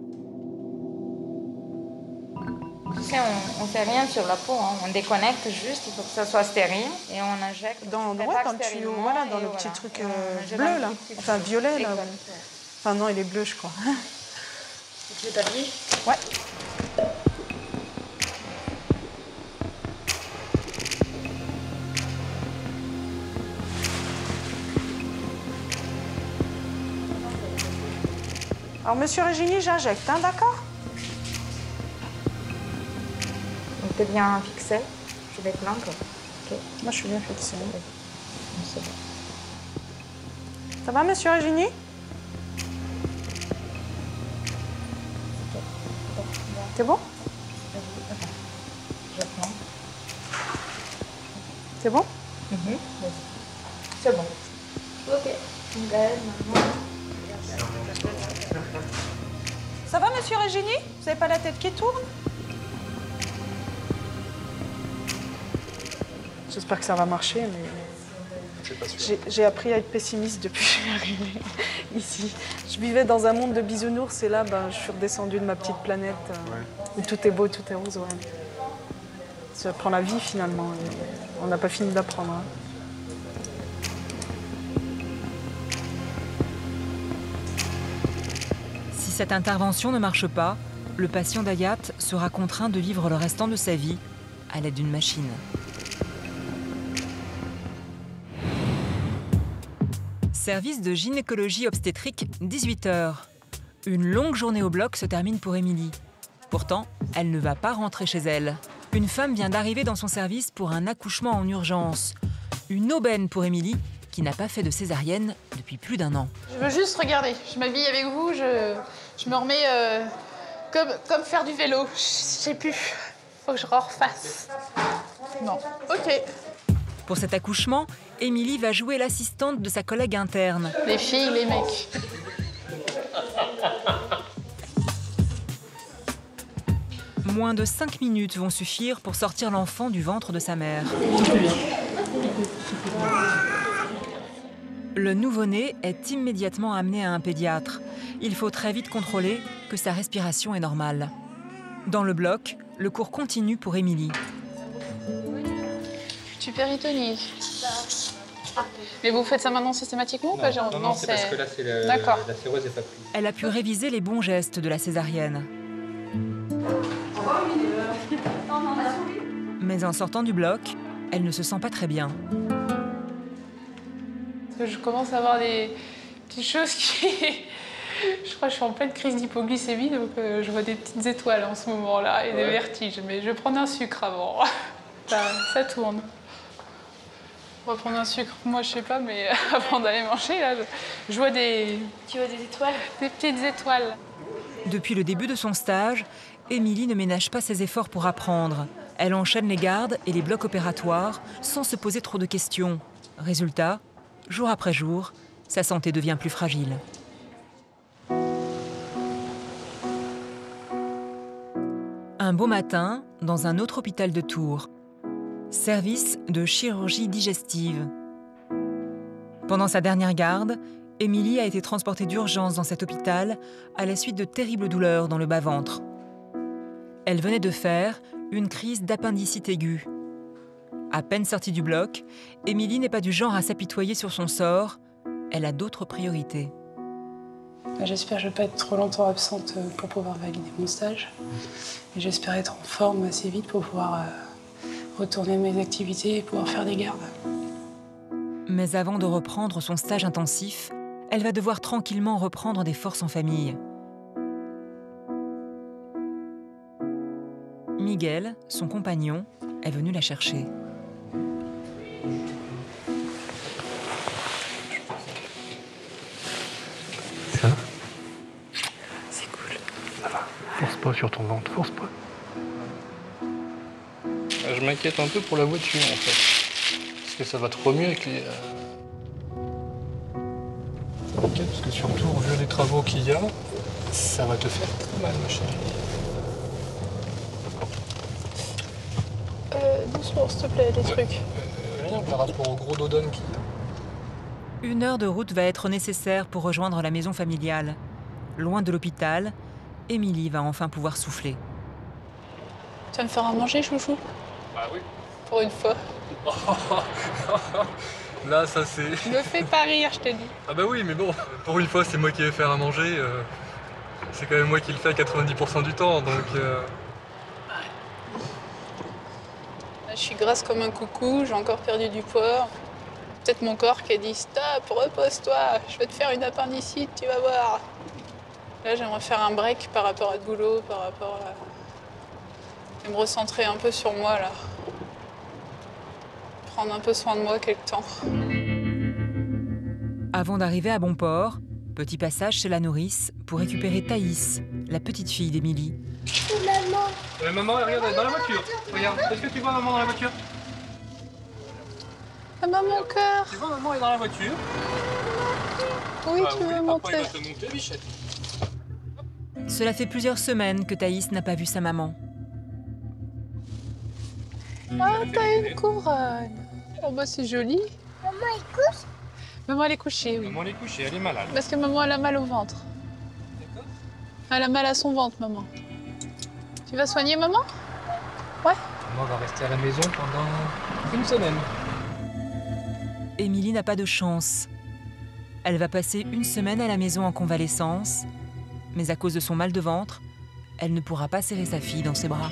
Tu sais, on ne fait rien sur la peau, hein. On déconnecte juste, il faut que ça soit stérile et on injecte. Dans le tuyau, voilà, dans le petit truc bleu là, enfin violet là. Enfin non, il est bleu je crois. Tu veux t'habiller? Ouais. Alors, monsieur Regini, j'injecte, hein, d'accord? Donc, t'es bien fixé? Je vais te l'encre. Ok. Moi, je suis bien fixée. Ça va, monsieur Regini? C'est bon? Je prends. C'est bon? C'est bon. Ok. Ça va, monsieur Regini? Vous n'avez pas la tête qui tourne? J'espère que ça va marcher, mais j'ai appris à être pessimiste depuis que je suis arrivée ici. Je vivais dans un monde de bisounours et là, je suis redescendue de ma petite planète où tout est beau, tout est rose. Ouais. Ça prend la vie finalement. On n'a pas fini d'apprendre. Hein. Si cette intervention ne marche pas, le patient d'Hayat sera contraint de vivre le restant de sa vie à l'aide d'une machine. Service de gynécologie obstétrique, 18h. Une longue journée au bloc se termine pour Émilie. Pourtant, elle ne va pas rentrer chez elle. Une femme vient d'arriver dans son service pour un accouchement en urgence. Une aubaine pour Émilie, qui n'a pas fait de césarienne depuis plus d'1 an. Je veux juste regarder. Je m'habille avec vous, je me remets comme faire du vélo. Je sais plus. Faut que je refasse. Non. OK. Pour cet accouchement, Émilie va jouer l'assistante de sa collègue interne. Les filles, les mecs. Moins de 5 minutes vont suffire pour sortir l'enfant du ventre de sa mère. Le nouveau-né est immédiatement amené à un pédiatre. Il faut très vite contrôler que sa respiration est normale. Dans le bloc, le cours continue pour Émilie. Tu péritonises. Mais vous faites ça maintenant systématiquement ou pas, Jérôme? Non, c'est parce que là, la séreuse n'est pas prise. Elle a pu réviser les bons gestes de la césarienne. Mais en sortant du bloc, elle ne se sent pas très bien. Je commence à avoir des petites choses qui... Je crois que je suis en pleine crise d'hypoglycémie, donc je vois des petites étoiles en ce moment-là et des vertiges. Mais je vais prendre un sucre avant. Ça tourne. On va prendre un sucre. Moi, je sais pas, mais avant d'aller manger, là, je vois des... Tu vois des étoiles? Des petites étoiles. Depuis le début de son stage, Émilie ne ménage pas ses efforts pour apprendre. Elle enchaîne les gardes et les blocs opératoires sans se poser trop de questions. Résultat, jour après jour, sa santé devient plus fragile. Un beau matin, dans un autre hôpital de Tours. Service de chirurgie digestive. Pendant sa dernière garde, Émilie a été transportée d'urgence dans cet hôpital à la suite de terribles douleurs dans le bas-ventre. Elle venait de faire une crise d'appendicite aiguë. À peine sortie du bloc, Émilie n'est pas du genre à s'apitoyer sur son sort. Elle a d'autres priorités. J'espère que je ne vais pas être trop longtemps absente pour pouvoir valider mon stage. Et j'espère être en forme assez vite pour pouvoir retourner à mes activités et pouvoir faire des gardes. Mais avant de reprendre son stage intensif, elle va devoir tranquillement reprendre des forces en famille. Miguel, son compagnon, est venu la chercher. Ça va? C'est cool. Ça va. Force pas sur ton ventre, force pas. Je m'inquiète un peu pour la voiture, en fait. Parce que ça va trop mieux avec les... Je m'inquiète parce que surtout, au vu des travaux qu'il y a, ça va te faire mal, ma chérie. Doucement, s'il te plaît, des trucs. Rien par rapport au gros dodone qu'il y a. 1 heure de route va être nécessaire pour rejoindre la maison familiale. Loin de l'hôpital, Émilie va enfin pouvoir souffler. Tu vas me faire à manger, chouchou? Bah oui. Pour une fois. Là, ça c'est... Me fais pas rire, je te dis. Ah bah oui, mais bon, pour une fois, c'est moi qui vais faire à manger. C'est quand même moi qui le fais à 90% du temps, donc... Je suis grasse comme un coucou, j'ai encore perdu du poids. Peut-être mon corps qui a dit « Stop, repose-toi, je vais te faire une appendicite, tu vas voir ». Là, j'aimerais faire un break par rapport à ce boulot, par rapport à... Et me recentrer un peu sur moi, là. Prendre un peu soin de moi quelque temps. Avant d'arriver à bon port, petit passage chez la nourrice pour récupérer Thaïs, la petite fille d'Émilie. Maman. Maman, regarde, elle est dans la voiture. Regarde, est-ce que tu vois maman dans la voiture? Maman, mon cœur. Tu vois maman est dans la voiture? Oui, tu veux monter. Papa, il va te monter, Bichette. Cela fait plusieurs semaines que Thaïs n'a pas vu sa maman. Ah, t'as une couronne. Oh bah c'est joli. Maman, elle couche? Maman, elle est couchée, oui. Maman, elle est couchée, elle est malade. Parce que maman, elle a mal au ventre. Elle a mal à son ventre, maman. Tu vas soigner maman? Ouais. Maman va rester à la maison pendant 1 semaine. Émilie n'a pas de chance. Elle va passer 1 semaine à la maison en convalescence, mais à cause de son mal de ventre, elle ne pourra pas serrer sa fille dans ses bras.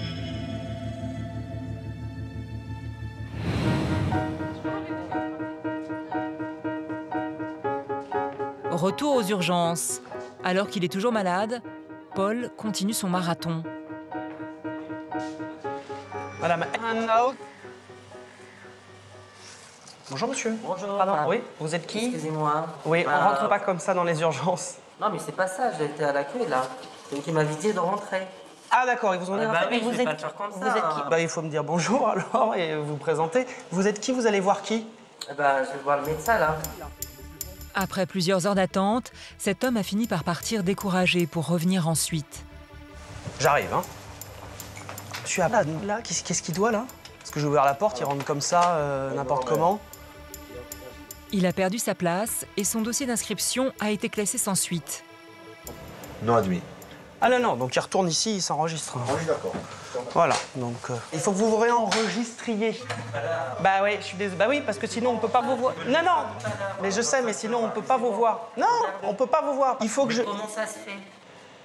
Retour aux urgences. Alors qu'il est toujours malade, Paul continue son marathon. Madame, un out. Bonjour monsieur. Bonjour. Pardon, oui, vous êtes qui? Excusez-moi. Oui, on rentre pas comme ça dans les urgences. Non, mais c'est pas ça, j'ai été à l'accueil là. C'est vous qui m'avez dit de rentrer. Ah d'accord, ils vous ont dit bah en fait, oui, mais je vais pas le faire comme ça. vous êtes qui? Bah il faut me dire bonjour alors et vous présenter. Vous êtes qui? Vous allez voir qui? Eh ben, je vais voir le médecin là. Après plusieurs heures d'attente, cet homme a fini par partir découragé pour revenir ensuite. J'arrive, hein. Monsieur Abad, là, qu'est-ce qu'il doit là? Parce que j'ai ouvert la porte, il rentre comme ça, n'importe comment. Il a perdu sa place et son dossier d'inscription a été classé sans suite. Non admis. Ah non, donc il retourne ici, il s'enregistre. Oui, d'accord. Voilà, donc il faut que vous vous réenregistriez. Bah oui, je suis désolé. Bah oui, parce que sinon on peut pas vous voir. Non, mais je sais, mais sinon on peut pas vous voir. Non, on peut pas vous voir. Il faut que je... Comment ça se fait?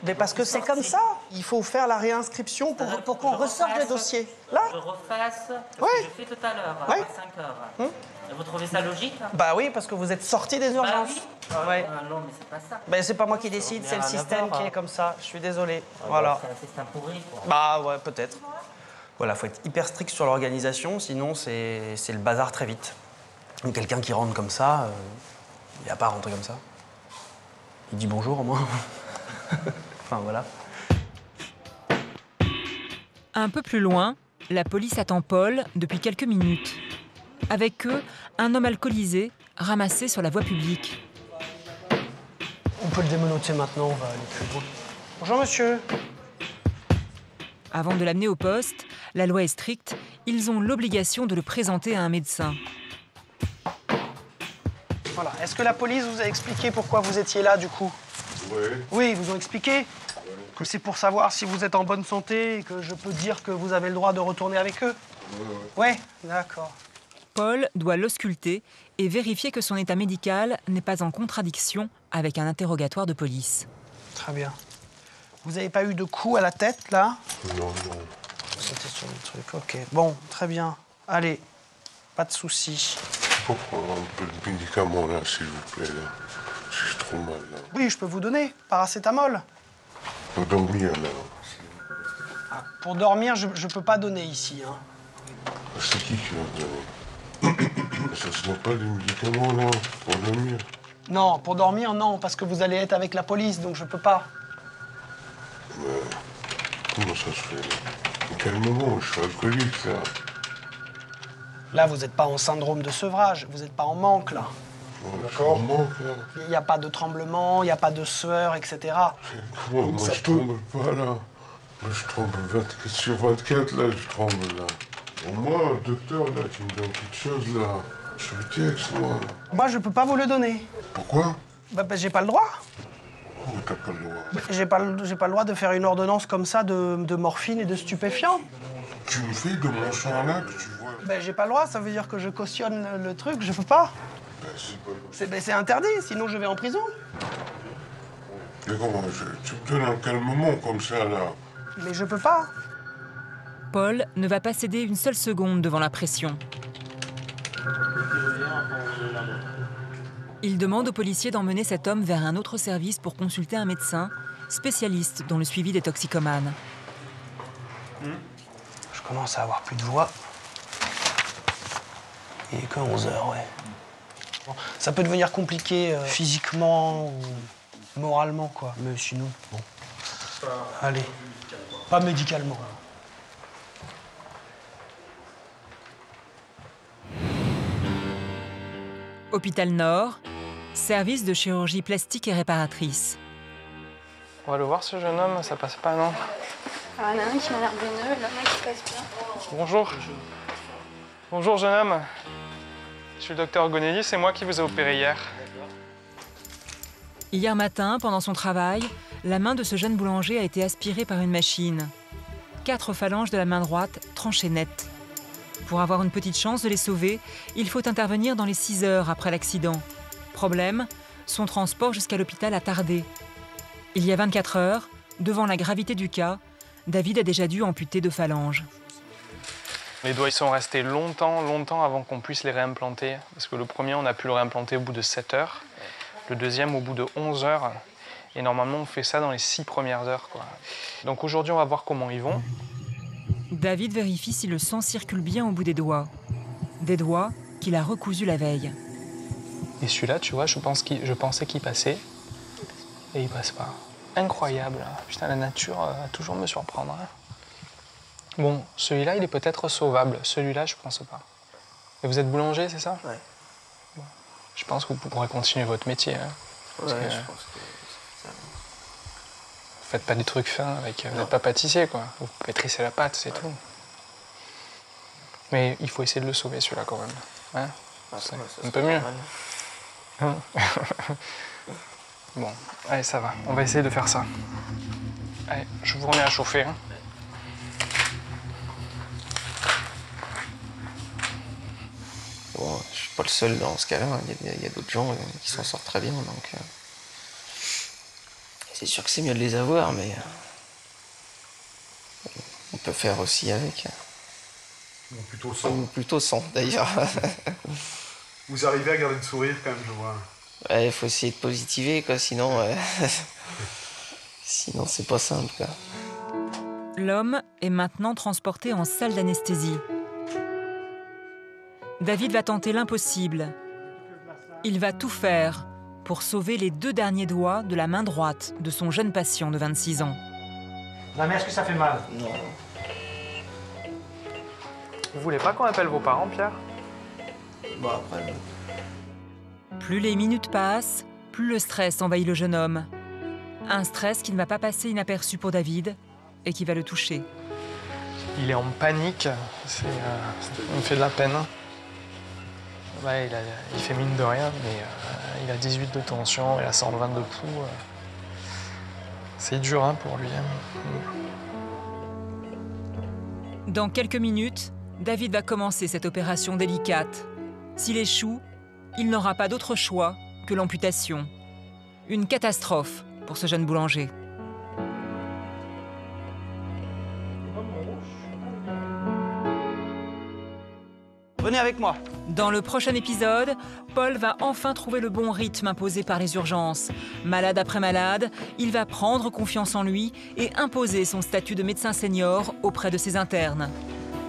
Mais parce que c'est comme ça. Il faut faire la réinscription pour qu'on ressorte le dossier. Là? Je refasse ce que j'ai fait tout à l'heure, à 5 heures. Et vous trouvez ça logique? Bah oui, parce que vous êtes sorti des urgences. Bah oui. Ouais. Non, mais c'est pas ça. Bah c'est pas moi qui décide, c'est le système qui est comme ça. Je suis désolé. Voilà. C'est un système pourri, quoi. Bah ouais, peut-être. Voilà, faut être hyper strict sur l'organisation, sinon c'est le bazar très vite. Donc quelqu'un qui rentre comme ça, il n'a pas à rentrer comme ça. Il dit bonjour au moins. Enfin voilà. Un peu plus loin, la police attend Paul depuis quelques minutes. Avec eux, un homme alcoolisé ramassé sur la voie publique. On peut le démenoter maintenant, on va aller plus loin. Bonjour monsieur. Avant de l'amener au poste, la loi est stricte, ils ont l'obligation de le présenter à un médecin. Voilà. Est-ce que la police vous a expliqué pourquoi vous étiez là du coup? Oui. Oui, ils vous ont expliqué que c'est pour savoir si vous êtes en bonne santé et que je peux dire que vous avez le droit de retourner avec eux? Oui, d'accord. Paul doit l'ausculter et vérifier que son état médical n'est pas en contradiction avec un interrogatoire de police. Très bien. Vous n'avez pas eu de coup à la tête, là? Non. C'était sur le truc, ok. Bon, très bien. Allez, pas de soucis. Je peux prendre un peu de médicaments, là, s'il vous plaît, là. Je suis trop mal, là. Oui, je peux vous donner. Paracétamol. Pour dormir, là. Pour dormir, je peux pas donner ici, hein. C'est qui va donner? Ça ne sont pas des médicaments, là, pour dormir? Non, pour dormir, non, parce que vous allez être avec la police, donc je peux pas. Mais comment ça se fait, là? À quel moment? Je suis alcoolique, là. Là, vous n'êtes pas en syndrome de sevrage, vous n'êtes pas en manque, là. D'accord. Il n'y a pas de tremblement, il n'y a pas de sueur, etc. Comment? Moi, je tremble pas, là. Moi, je tremble 24 sur 24, là, je tremble, là. Bon, moi, le docteur, là, qui me donne quelque chose, là, je suis texte, moi, là. Moi, je peux pas vous le donner. Pourquoi? Bah, j'ai pas le droit. Pourquoi t'as pas le droit? J'ai pas le droit de faire une ordonnance comme ça de morphine et de stupéfiants. Tu me fais de mon champ, là, que tu vois? Ben, j'ai pas le droit, ça veut dire que je cautionne le truc, je peux pas. C'est interdit, sinon je vais en prison. Mais comment? Tu me donnes un calmement comme ça, là? Mais je peux pas. Paul ne va pas céder une seule seconde devant la pression. Il demande aux policiers d'emmener cet homme vers un autre service pour consulter un médecin spécialiste dans le suivi des toxicomanes. Je commence à avoir plus de voix. Il est que 11 h, ouais. Bon, ça peut devenir compliqué physiquement ou moralement, quoi. Mais sinon, bon. Allez, pas médicalement. Hôpital Nord, service de chirurgie plastique et réparatrice. On va le voir, ce jeune homme, ça passe pas, non? Ah, il y en a un qui m'a l'air veineux, l'autre qui passe bien. Bonjour. Bonjour, jeune homme. Je suis le docteur Gonelli, c'est moi qui vous ai opéré hier. Hier matin, pendant son travail, la main de ce jeune boulanger a été aspirée par une machine. 4 phalanges de la main droite tranchées nettes. Pour avoir une petite chance de les sauver, il faut intervenir dans les 6 heures après l'accident. Problème, son transport jusqu'à l'hôpital a tardé. Il y a 24 heures, devant la gravité du cas, David a déjà dû amputer 2 phalanges. Les doigts ils sont restés longtemps avant qu'on puisse les réimplanter. Parce que le premier, on a pu le réimplanter au bout de 7 heures. Le deuxième, au bout de 11 heures. Et normalement, on fait ça dans les 6 premières heures, quoi. Donc aujourd'hui, on va voir comment ils vont. David vérifie si le sang circule bien au bout des doigts. Des doigts qu'il a recousu la veille. Et celui-là, tu vois, je pensais qu'il passait. Et il passe pas. Incroyable. Putain, la nature va toujours me surprendre. Hein. Bon, celui-là, il est peut-être sauvable. Celui-là, je pense pas. Et vous êtes boulanger, c'est ça? Ouais. Bon. Je pense que vous pourrez continuer votre métier. Hein, ouais, je pense que c'est ça. Vous faites pas des trucs fins avec... Vous n'êtes pas pâtissier, quoi. Vous pétrissez la pâte, c'est tout. Mais il faut essayer de le sauver, celui-là, quand même. Hein, c'est un peu mieux. Hein. Bon, allez, ça va. On va essayer de faire ça. Allez, je vous remets à chauffer. Hein. Bon, je suis pas le seul dans ce cas-là. Il y a d'autres gens qui s'en sortent très bien. Donc, c'est sûr que c'est mieux de les avoir, mais on peut faire aussi avec. Ou plutôt sans. Ou plutôt sans, d'ailleurs. Vous arrivez à garder le sourire quand même, je vois. Ouais, il faut essayer de positiver, quoi, sinon... sinon, c'est pas simple, quoi. L'homme est maintenant transporté en salle d'anesthésie. David va tenter l'impossible. Il va tout faire pour sauver les 2 derniers doigts de la main droite de son jeune patient de 26 ans. Non, mais est-ce que ça fait mal? Non. Vous voulez pas qu'on appelle vos parents, Pierre? Bon, après... Plus les minutes passent, plus le stress envahit le jeune homme. Un stress qui ne va pas passer inaperçu pour David et qui va le toucher. Il est en panique, il me fait de la peine. Ouais, il fait mine de rien, mais il a 18 de tension, il a 120 de pouls. C'est dur hein, pour lui. Dans quelques minutes, David va commencer cette opération délicate. S'il échoue, il n'aura pas d'autre choix que l'amputation. Une catastrophe pour ce jeune boulanger. Venez avec moi. Dans le prochain épisode, Paul va enfin trouver le bon rythme imposé par les urgences. Malade après malade, il va prendre confiance en lui et imposer son statut de médecin senior auprès de ses internes.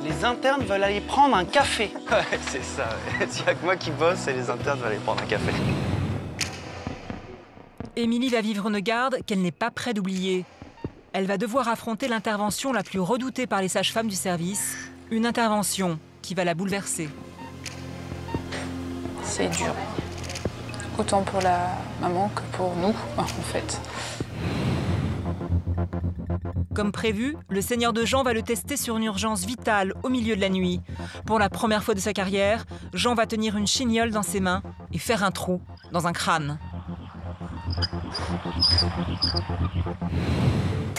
Les internes veulent aller prendre un café. Ouais, c'est ça. S'il n'y a que moi qui bosse et les internes veulent aller prendre un café. Émilie va vivre une garde qu'elle n'est pas près d'oublier. Elle va devoir affronter l'intervention la plus redoutée par les sages-femmes du service, une intervention qui va la bouleverser. C'est dur. Autant pour la maman que pour nous, en fait. Comme prévu, le seigneur de Jean va le tester sur une urgence vitale au milieu de la nuit. Pour la première fois de sa carrière, Jean va tenir une chignole dans ses mains et faire un trou dans un crâne.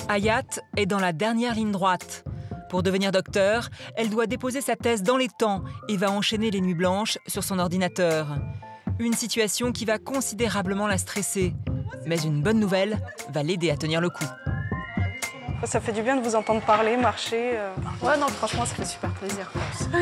Hayat est dans la dernière ligne droite. Pour devenir docteur, elle doit déposer sa thèse dans les temps et va enchaîner les nuits blanches sur son ordinateur. Une situation qui va considérablement la stresser. Mais une bonne nouvelle va l'aider à tenir le coup. Ça fait du bien de vous entendre parler, marcher. Ouais, non, franchement, ça fait super plaisir. Je pense.